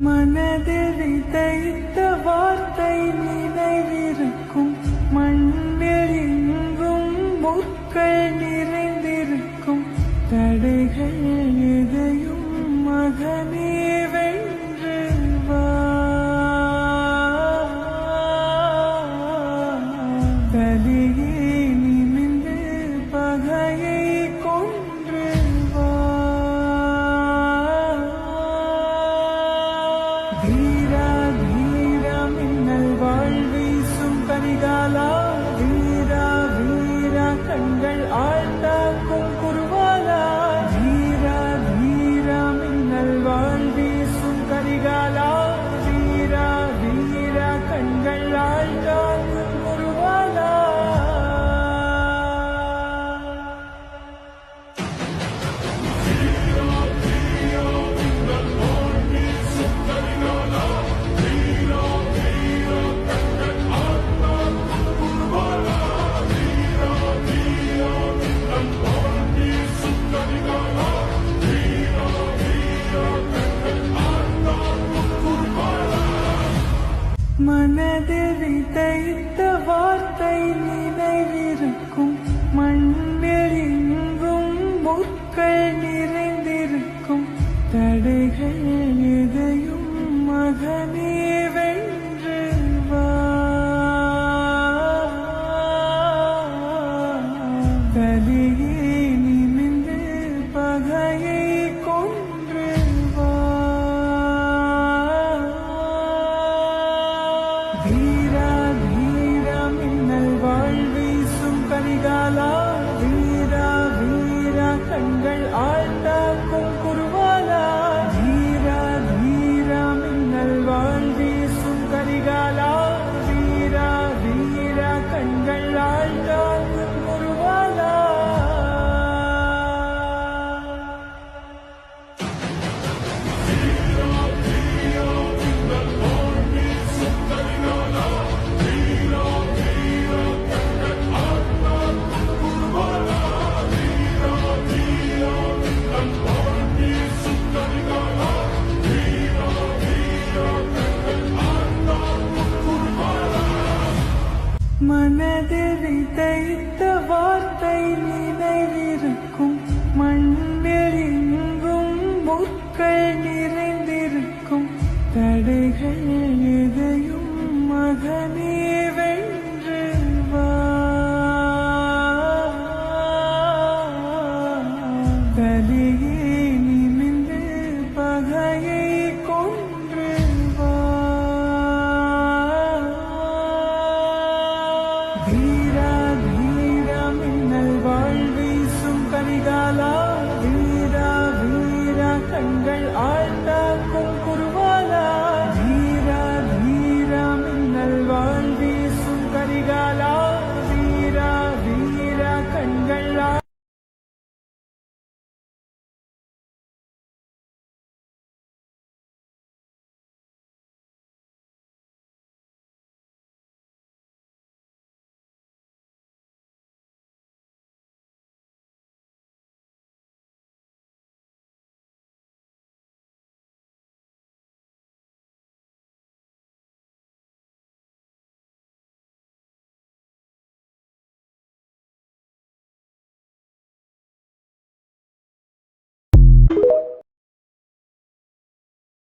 மனதில் விதைத்த வார்த்தை நினைவிருக்கும், மண்ணில் எங்கும் முற்கள் நிறைந்திருக்கும், தடைகள் எதையும் மகனே வென்று வா. கலியே நிமிந்து பகையை கொன்று வா. வீரா வீரா மின்னல் வாழ்வீசும் கரிகாலா, வீரா வீரா கண்கள் ஆழ்த்தாக்கும் குருவாலா, வீரா வீரா மின்னல் வாழ்வீசும் கரிகாலா, வீரா வீரா கண்கள் ஆழ்த்தாக்கும் குருவாலா. மனதில் விதைத்த வார்த்தை நினைவிருக்கும், மண்ணில் எங்கும் முற்கள் நிறைந்திருக்கும், தடைகள் எதையும் மகனே வென்று வா. கலியே நிமிந்து பகையை கொன்று வா. வீரா வீரா மின்னல் வாழ்வீசும் கரிகாலா, வீரா வீரா கண்கள் ஆழ்த்தாக்கும் குருவாலா, வீரா வீரா மின்னல் வாழ்வீசும் கரிகாலா, வீரா வீரா கண்கள் ஆழ்த்தாக்கும் குருவாலா. மனதில் விதைத்த வார்த்தை நினைவிருக்கும், மண்ணில் எங்கும் முற்கள் நிறைந்திருக்கும், தடைகள்